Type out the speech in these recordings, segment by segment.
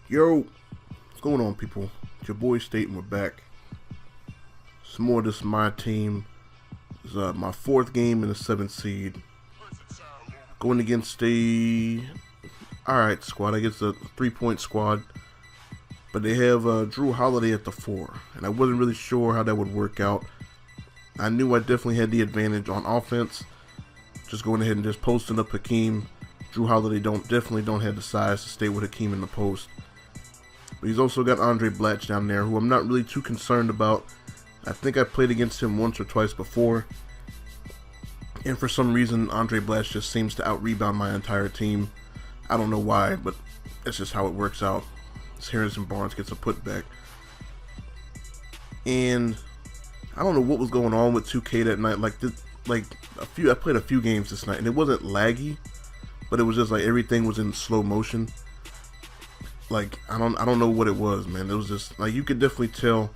Yo, what's going on, people? It's your boy State, and we're back. Some more of this MyTeam. This is my fourth game in the 7th seed. Going against a alright squad. I guess a 3-point squad. But they have Drew Holiday at the 4. And I wasn't really sure how that would work out. I knew I definitely had the advantage on offense. Just going ahead and just posting up Hakeem. Drew Holiday definitely don't have the size to stay with Hakeem in the post. But he's also got Andre Blatch down there, who I'm not really too concerned about. I think I played against him once or twice before. And for some reason, Andre Blatch just seems to out-rebound my entire team. I don't know why, but that's just how it works out. As Harrison Barnes gets a putback. And I don't know what was going on with 2K that night. I played a few games this night, and it wasn't laggy, but it was just like everything was in slow motion. Like, I don't know what it was, man. It was just like you could definitely tell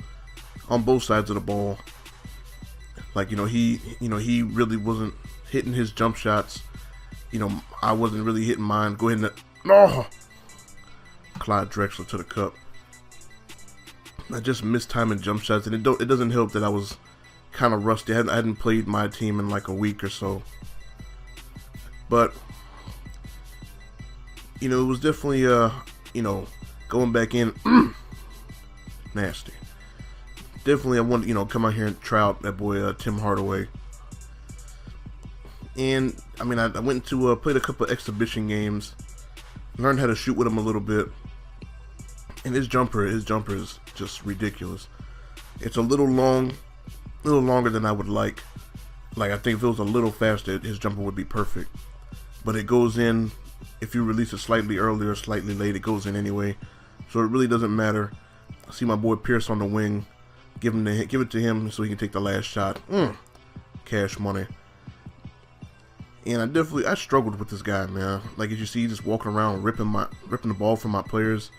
on both sides of the ball. Like, he really wasn't hitting his jump shots. I wasn't really hitting mine. Go ahead and no, Clyde Drexler to the cup. I just missed timing jump shots, and it doesn't help that I was kind of rusty. I hadn't played MyTeam in like a week or so. But it was definitely going back in nasty. Definitely I want to come out here and try out that boy Tim Hardaway. And I mean I went to played a couple of exhibition games, learned how to shoot with him a little bit. And his jumper is just ridiculous. It's a little longer than I would like. Like, I think if it was a little faster, his jumper would be perfect. But it goes in, if you release it slightly early or slightly late, it goes in anyway. So it really doesn't matter. I see my boy Pierce on the wing. Give it to him so he can take the last shot. Cash money. And I struggled with this guy, man. Like, as you see, just walking around ripping the ball from my players.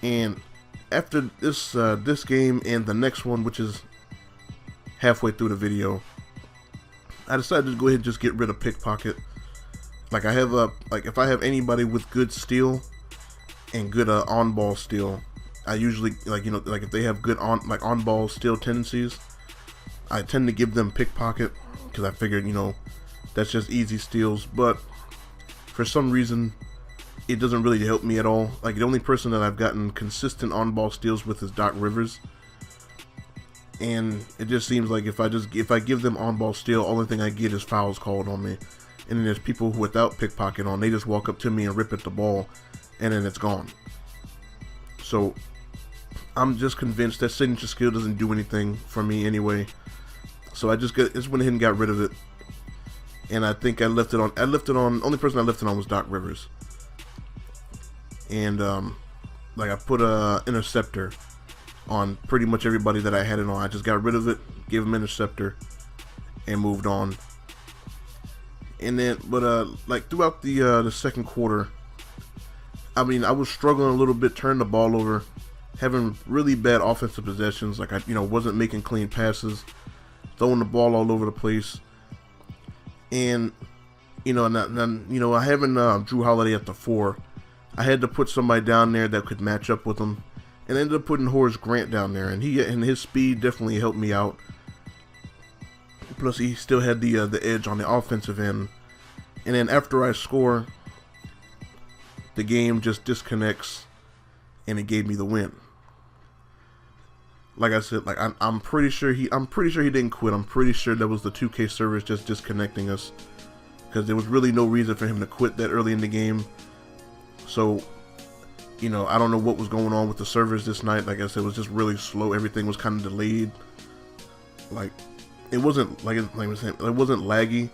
And after this game and the next one, which is halfway through the video, I decided to go ahead and just get rid of pickpocket. Like, I have if I have anybody with good steal and good on-ball steal, I usually if they have good on-ball steal tendencies, I tend to give them pickpocket because I figured that's just easy steals. But for some reason, it doesn't really help me at all. Like, the only person that I've gotten consistent on-ball steals with is Doc Rivers. And it just seems like if I give them on-ball steal, only thing I get is fouls called on me. And then there's people who, without pickpocket on, they just walk up to me and rip at the ball, and then it's gone. So I'm just convinced that signature skill doesn't do anything for me anyway. So I just went ahead and got rid of it. And I think I left it on. Only person I left it on was Doc Rivers. And I put a interceptor on pretty much everybody that I had it on. I just got rid of it, gave him interceptor, and moved on. And then, but throughout the second quarter, I mean, I was struggling a little bit, turning the ball over, having really bad offensive possessions. Like, I wasn't making clean passes, throwing the ball all over the place. And I having Drew Holiday at the 4. I had to put somebody down there that could match up with him, and ended up putting Horace Grant down there, and his speed definitely helped me out. Plus, he still had the edge on the offensive end. And then after I score, the game just disconnects, and it gave me the win. Like I said, I'm pretty sure he didn't quit. I'm pretty sure that was the 2K servers just disconnecting us, because there was really no reason for him to quit that early in the game. So, I don't know what was going on with the servers this night. Like I said, it was just really slow. Everything was kind of delayed. Like, it wasn't it wasn't laggy.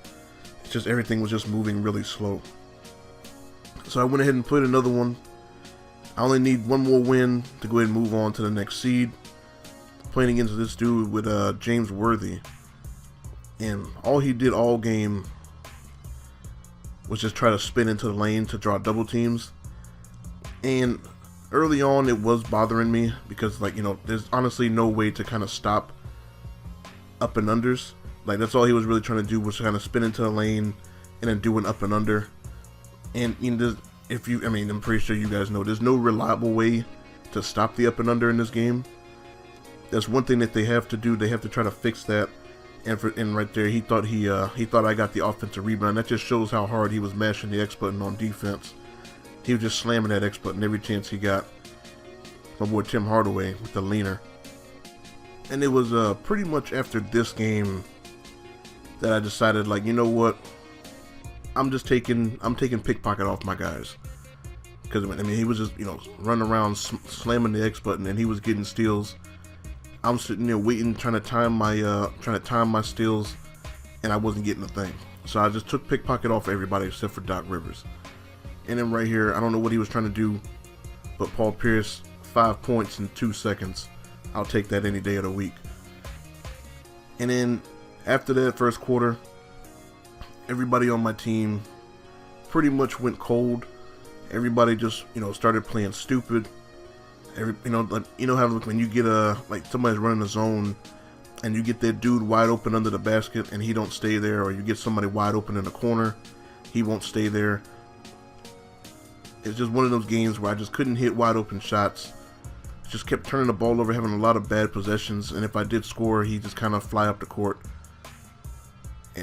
It's just everything was just moving really slow. So I went ahead and put another one. I only need one more win to go ahead and move on to the next seed. Playing against this dude with James Worthy, and all he did all game was just try to spin into the lane to draw double teams. And early on, it was bothering me because, there's honestly no way to kind of stop up and unders. Like, that's all he was really trying to do, was kind of spin into the lane and then do an up and under. And I'm pretty sure you guys know there's no reliable way to stop the up and under in this game. That's one thing that they have to do. They have to try to fix that. And right there, he thought I got the offensive rebound. That just shows how hard he was mashing the X button on defense. He was just slamming that X button every chance he got. My boy Tim Hardaway with the leaner. And it was pretty much after this game that I decided, like, you know what? I'm taking pickpocket off my guys. Because I mean, he was just, running around slamming the X button, and he was getting steals. I'm sitting there waiting, trying to time my steals, and I wasn't getting a thing. So I just took pickpocket off everybody except for Doc Rivers. And then right here, I don't know what he was trying to do, but Paul Pierce, 5 points in 2 seconds. I'll take that any day of the week. And then after that first quarter, everybody on my team pretty much went cold. Everybody just, started playing stupid. How when you get somebody's running a zone and you get that dude wide open under the basket and he don't stay there, or you get somebody wide open in the corner, he won't stay there. It's just one of those games where I just couldn't hit wide open shots. Just kept turning the ball over, having a lot of bad possessions, and if I did score, he just kind of fly up the court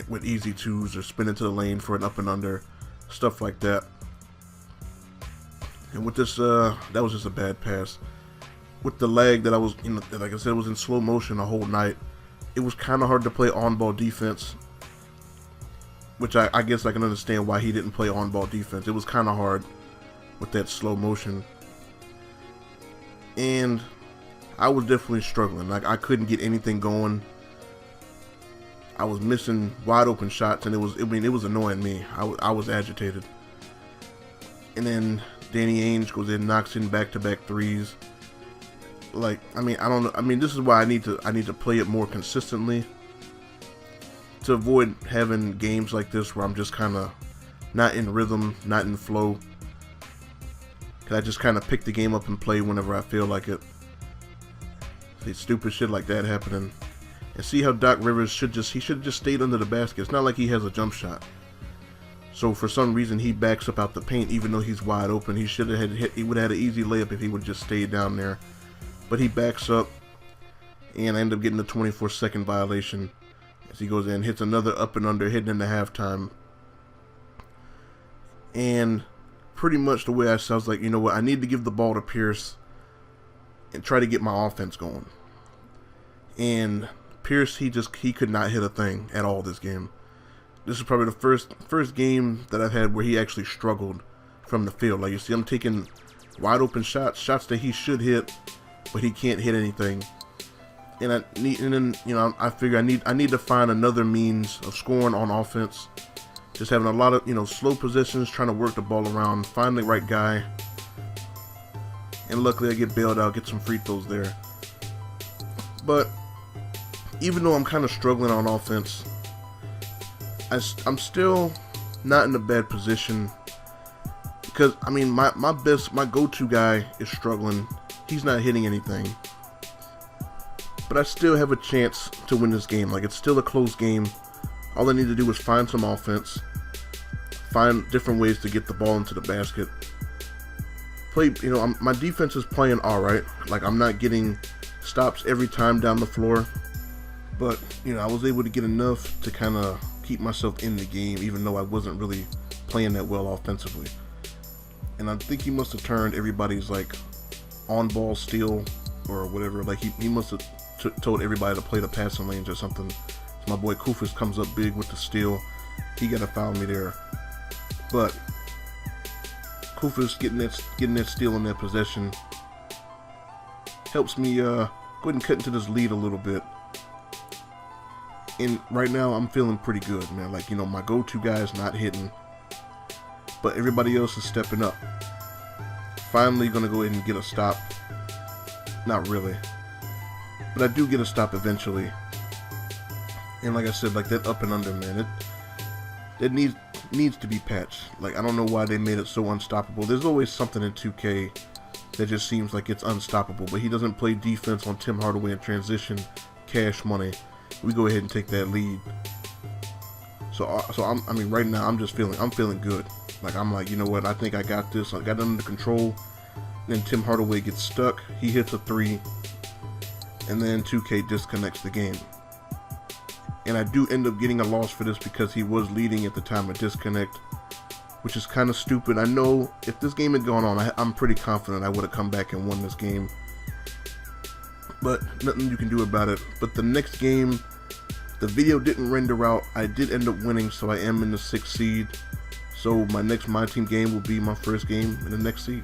with easy twos or spin into the lane for an up and under, stuff like that. And with this, that was just a bad pass. With the lag that I was, like I said, it was in slow motion the whole night. It was kind of hard to play on-ball defense, which I guess I can understand why he didn't play on-ball defense. It was kind of hard with that slow motion. And I was definitely struggling. Like, I couldn't get anything going. I was missing wide open shots, and it was annoying me. I was agitated. And then Danny Ainge goes in, knocks in back-to-back threes. Like, I don't know. This is why I need to play it more consistently to avoid having games like this where I'm just kind of not in rhythm, not in flow. Cause I just kind of pick the game up and play whenever I feel like it. See stupid shit like that happening. And see how Doc Rivers should have just stayed under the basket. It's not like he has a jump shot. So for some reason he backs up out the paint even though he's wide open. He would have had an easy layup if he would just stayed down there. But he backs up, and I end up getting a 24-second violation as he goes in, hits another up and under, hitting into halftime. And pretty much the way I was like, you know what, I need to give the ball to Pierce and try to get my offense going. And Pierce, he could not hit a thing at all this game. This is probably the first game that I've had where he actually struggled from the field. Like, you see, I'm taking wide open shots that he should hit, but he can't hit anything. And I figure I need to find another means of scoring on offense. Just having a lot of, slow possessions, trying to work the ball around, find the right guy. And luckily I get bailed out, get some free throws there. But even though I'm kind of struggling on offense, I'm still not in a bad position. Because, my go-to guy is struggling. He's not hitting anything. But I still have a chance to win this game. Like, it's still a close game. All I need to do is find some offense, find different ways to get the ball into the basket. My defense is playing alright. Like, I'm not getting stops every time down the floor. But, I was able to get enough to kind of keep myself in the game, even though I wasn't really playing that well offensively. And I think he must have turned everybody's, on-ball steal or whatever. Like, he must have told everybody to play the passing lanes or something. My boy Kufis comes up big with the steal. He got to foul me there. But Kufis getting that steal in that possession helps me go ahead and cut into this lead a little bit. And right now I'm feeling pretty good, man. Like, my go-to guy is not hitting, but everybody else is stepping up. Finally gonna go ahead and get a stop. Not really, but I do get a stop eventually. And like I said, like, that up and under, man, it needs to be patched. Like, I don't know why they made it so unstoppable. There's always something in 2K that just seems like it's unstoppable. But he doesn't play defense on Tim Hardaway in transition, cash money. We go ahead and take that lead. So right now I'm feeling good. Like, I'm like, you know what, I think I got this. I got it under control. Then Tim Hardaway gets stuck. He hits a 3. And then 2K disconnects the game. And I do end up getting a loss for this because he was leading at the time of disconnect, which is kind of stupid. I know if this game had gone on, I'm pretty confident I would have come back and won this game. But nothing you can do about it. But the next game, the video didn't render out. I did end up winning, so I am in the 6th seed. So my next MyTeam game will be my first game in the next seed.